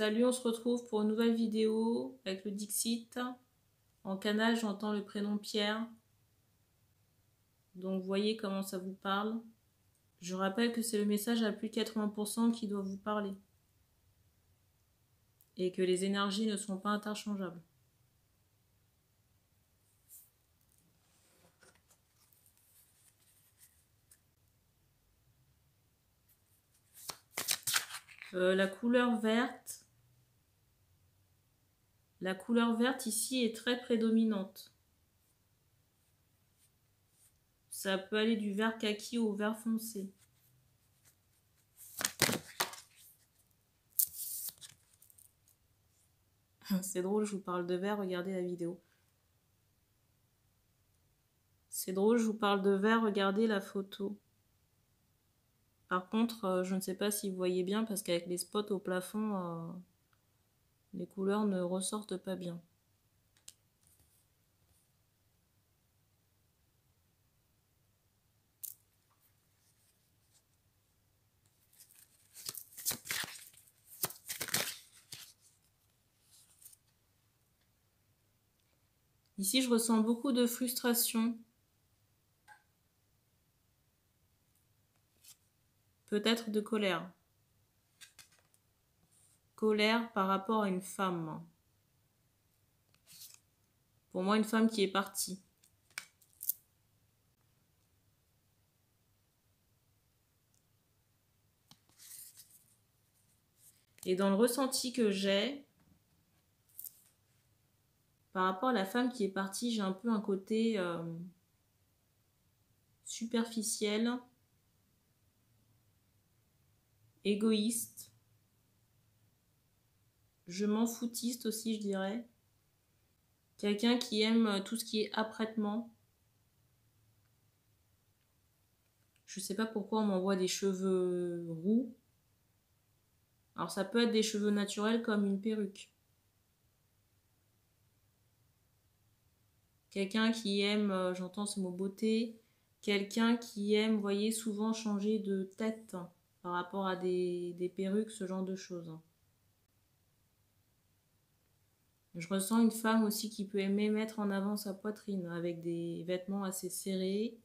Salut, on se retrouve pour une nouvelle vidéo avec le Dixit. En canal, j'entends le prénom Pierre. Donc, voyez comment ça vous parle. Je rappelle que c'est le message à plus de 80% qui doit vous parler. Et que les énergies ne sont pas interchangeables. La couleur verte. La couleur verte ici est très prédominante. Ça peut aller du vert kaki au vert foncé. C'est drôle, je vous parle de vert, regardez la vidéo. C'est drôle, je vous parle de vert, regardez la photo. Par contre, je ne sais pas si vous voyez bien parce qu'avec les spots au plafond, les couleurs ne ressortent pas bien. Ici, je ressens beaucoup de frustration. Peut-être de colère. Colère par rapport à une femme. Pour moi, une femme qui est partie. Et dans le ressenti que j'ai, par rapport à la femme qui est partie, j'ai un peu un côté superficiel, égoïste, je m'en foutiste aussi, je dirais. Quelqu'un qui aime tout ce qui est apprêtement. Je sais pas pourquoi on m'envoie des cheveux roux. Alors ça peut être des cheveux naturels comme une perruque. Quelqu'un qui aime, j'entends ce mot beauté, quelqu'un qui aime, vous voyez, souvent changer de tête par rapport à des perruques, ce genre de choses. Je ressens une femme aussi qui peut aimer mettre en avant sa poitrine avec des vêtements assez serrés.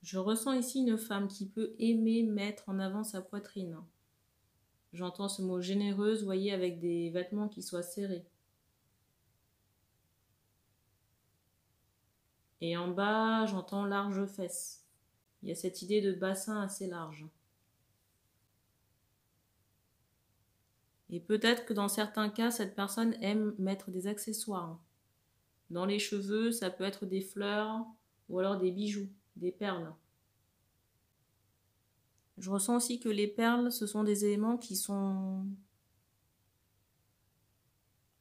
Je ressens ici une femme qui peut aimer mettre en avant sa poitrine. J'entends ce mot généreuse, vous voyez, avec des vêtements qui soient serrés. Et en bas, j'entends large fesse. Il y a cette idée de bassin assez large. Et peut-être que dans certains cas, cette personne aime mettre des accessoires. Dans les cheveux, ça peut être des fleurs ou alors des bijoux, des perles. Je ressens aussi que les perles, ce sont des éléments qui sont...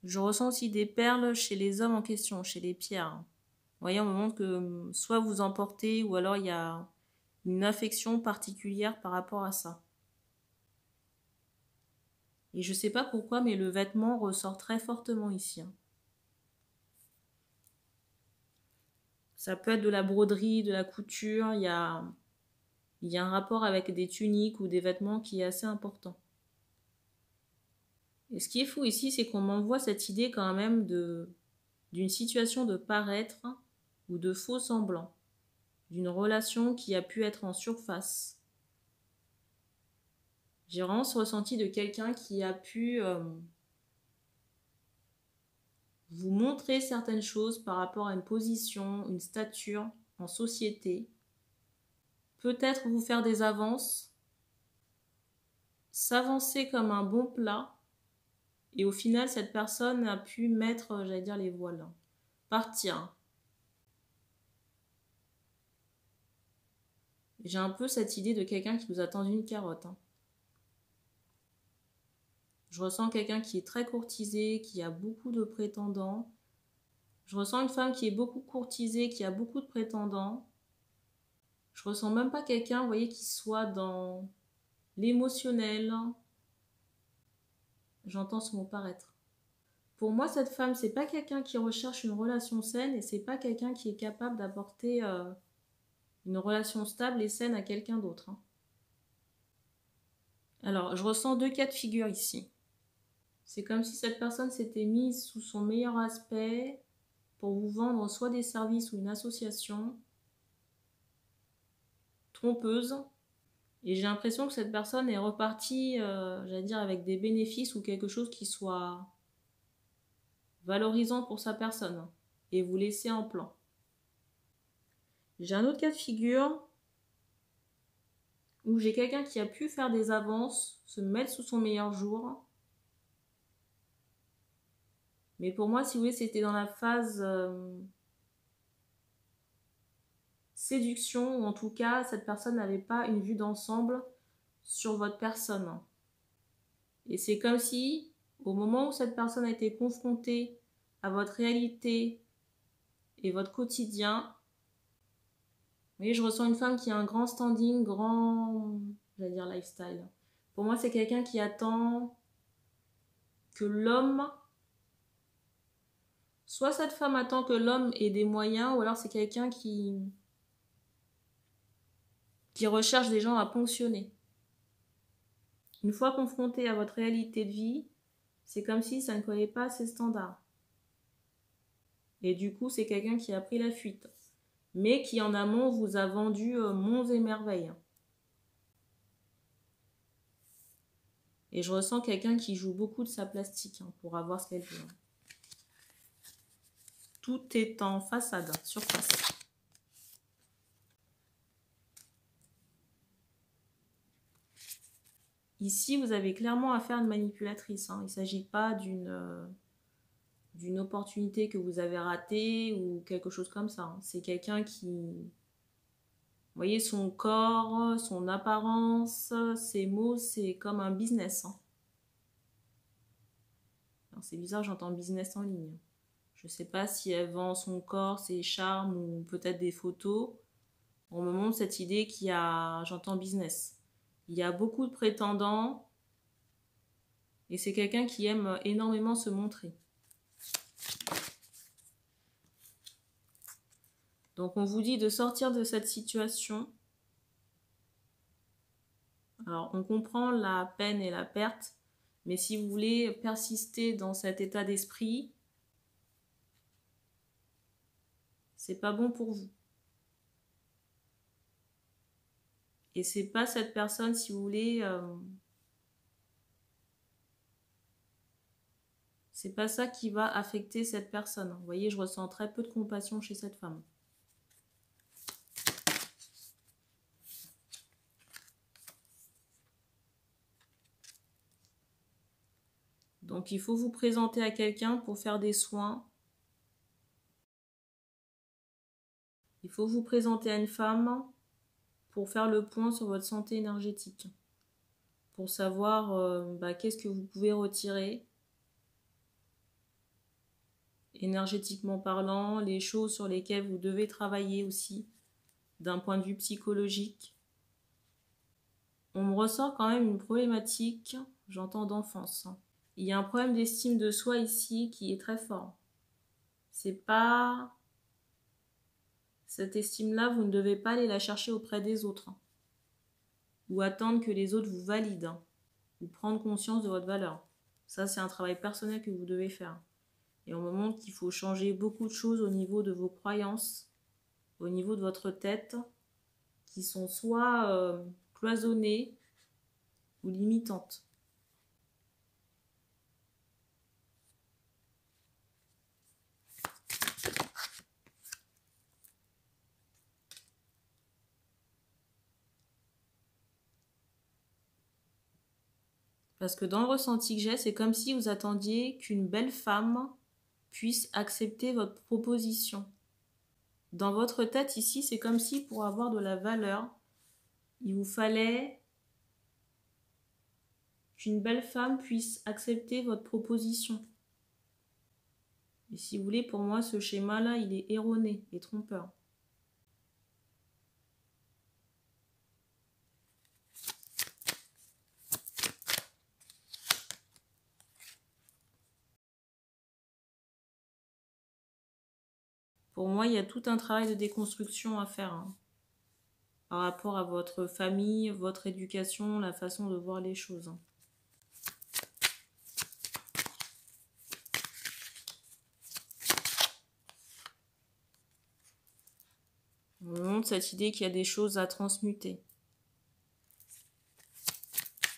Je ressens aussi des perles chez les hommes en question, chez les pierres. Vous voyez, on me montre que soit vous en portez ou alors il y a une affection particulière par rapport à ça. Et je ne sais pas pourquoi, mais le vêtement ressort très fortement ici. Ça peut être de la broderie, de la couture, il y a un rapport avec des tuniques ou des vêtements qui est assez important. Et ce qui est fou ici, c'est qu'on m'envoie cette idée quand même d'une situation de paraître ou de faux semblant, d'une relation qui a pu être en surface. J'ai vraiment ce ressenti de quelqu'un qui a pu vous montrer certaines choses par rapport à une position, une stature en société. Peut-être vous faire des avances, s'avancer comme un bon plat, et au final, cette personne a pu mettre, j'allais dire, les voiles. Partir. J'ai un peu cette idée de quelqu'un qui vous a tendu une carotte. Je ressens quelqu'un qui est très courtisé, qui a beaucoup de prétendants. Je ressens une femme qui est beaucoup courtisée, qui a beaucoup de prétendants. Je ressens même pas quelqu'un, vous voyez, qui soit dans l'émotionnel. J'entends ce mot paraître. Pour moi, cette femme, c'est pas quelqu'un qui recherche une relation saine et c'est pas quelqu'un qui est capable d'apporter une relation stable et saine à quelqu'un d'autre. Alors, je ressens deux cas de figure ici. C'est comme si cette personne s'était mise sous son meilleur aspect pour vous vendre soit des services ou une association trompeuse. Et j'ai l'impression que cette personne est repartie, j'allais dire, avec des bénéfices ou quelque chose qui soit valorisant pour sa personne et vous laisser en plan. J'ai un autre cas de figure où j'ai quelqu'un qui a pu faire des avances, se mettre sous son meilleur jour. Mais pour moi, si vous voulez, c'était dans la phase séduction, ou en tout cas, cette personne n'avait pas une vue d'ensemble sur votre personne. Et c'est comme si, au moment où cette personne a été confrontée à votre réalité et votre quotidien, mais je ressens une femme qui a un grand standing, j'allais dire lifestyle. Pour moi, c'est quelqu'un qui attend que l'homme, soit cette femme attend que l'homme ait des moyens, ou alors c'est quelqu'un qui recherche des gens à ponctionner. Une fois confronté à votre réalité de vie, c'est comme si ça ne collait pas à ses standards. Et du coup, c'est quelqu'un qui a pris la fuite, mais qui en amont vous a vendu monts et merveilles. Et je ressens quelqu'un qui joue beaucoup de sa plastique pour avoir ce qu'elle veut. Tout est en façade, surface. Ici, vous avez clairement affaire à une manipulatrice. Il ne s'agit pas d'une opportunité que vous avez ratée ou quelque chose comme ça. C'est quelqu'un qui... Vous voyez, son corps, son apparence, ses mots, c'est comme un business. C'est bizarre, j'entends business en ligne. Je ne sais pas si elle vend son corps, ses charmes ou peut-être des photos. On me montre cette idée qu'il y a, j'entends business. Il y a beaucoup de prétendants et c'est quelqu'un qui aime énormément se montrer. Donc on vous dit de sortir de cette situation. Alors on comprend la peine et la perte, mais si vous voulez persister dans cet état d'esprit, c'est pas bon pour vous. Et c'est pas cette personne, si vous voulez, c'est pas ça qui va affecter cette personne. Vous voyez, je ressens très peu de compassion chez cette femme. Donc il faut vous présenter à quelqu'un pour faire des soins. Il faut vous présenter à une femme pour faire le point sur votre santé énergétique. Pour savoir qu'est-ce que vous pouvez retirer. Énergétiquement parlant, les choses sur lesquelles vous devez travailler aussi, d'un point de vue psychologique. On me ressort quand même une problématique, j'entends d'enfance. Il y a un problème d'estime de soi ici qui est très fort. C'est pas... Cette estime-là, vous ne devez pas aller la chercher auprès des autres. Ou attendre que les autres vous valident. Ou prendre conscience de votre valeur. Ça, c'est un travail personnel que vous devez faire. Et on me montre qu'il faut changer beaucoup de choses au niveau de vos croyances, au niveau de votre tête, qui sont soit cloisonnées ou limitantes. Parce que dans le ressenti que j'ai, c'est comme si vous attendiez qu'une belle femme puisse accepter votre proposition. Dans votre tête ici, c'est comme si pour avoir de la valeur, il vous fallait qu'une belle femme puisse accepter votre proposition. Et si vous voulez, pour moi, ce schéma-là, il est erroné et trompeur. Pour moi, il y a tout un travail de déconstruction à faire. par rapport à votre famille, votre éducation, la façon de voir les choses. On me montre cette idée qu'il y a des choses à transmuter.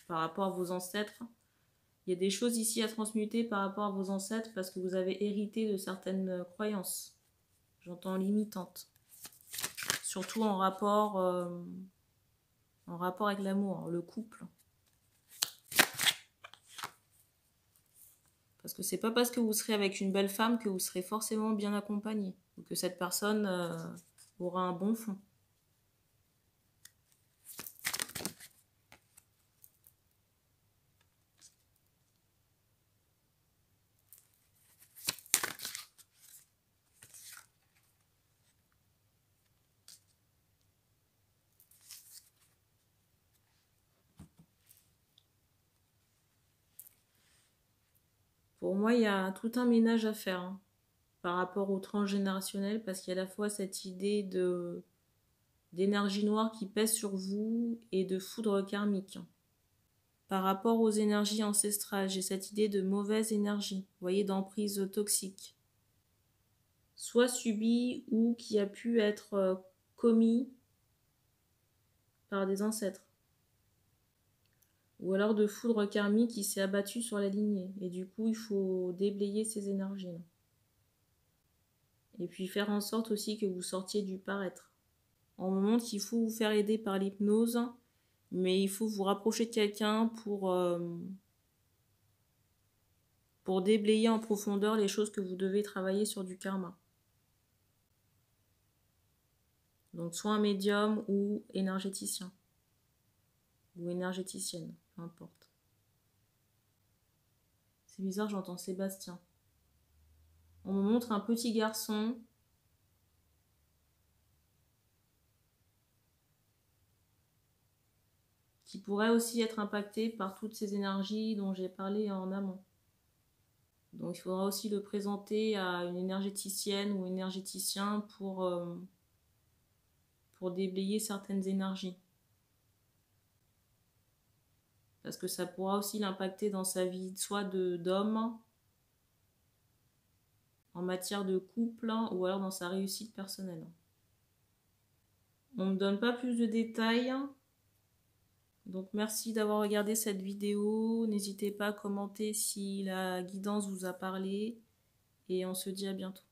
Par rapport à vos ancêtres. Il y a des choses ici à transmuter par rapport à vos ancêtres parce que vous avez hérité de certaines croyances. J'entends limitantes. Surtout en rapport avec l'amour, le couple. Parce que c'est pas parce que vous serez avec une belle femme que vous serez forcément bien accompagné. Ou que cette personne aura un bon fond. Pour moi, il y a tout un ménage à faire hein, par rapport au transgénérationnel, parce qu'il y a à la fois cette idée d'énergie noire qui pèse sur vous et de foudre karmique. Par rapport aux énergies ancestrales, j'ai cette idée de mauvaise énergie, vous voyez, d'emprise toxique. Soit subie ou qui a pu être commis par des ancêtres. Ou alors de foudre karmique qui s'est abattu sur la lignée. Et du coup, il faut déblayer ces énergies. Et puis faire en sorte aussi que vous sortiez du paraître. On me montre qu'il faut vous faire aider par l'hypnose, mais il faut vous rapprocher de quelqu'un pour déblayer en profondeur les choses que vous devez travailler sur du karma. Donc soit un médium ou énergéticien. Ou énergéticienne, peu importe. C'est bizarre, j'entends Sébastien. On me montre un petit garçon qui pourrait aussi être impacté par toutes ces énergies dont j'ai parlé en amont. Donc il faudra aussi le présenter à une énergéticienne ou énergéticien pour déblayer certaines énergies. Parce que ça pourra aussi l'impacter dans sa vie, soit d'homme, en matière de couple, ou alors dans sa réussite personnelle. On ne me donne pas plus de détails. Donc merci d'avoir regardé cette vidéo. N'hésitez pas à commenter si la guidance vous a parlé. Et on se dit à bientôt.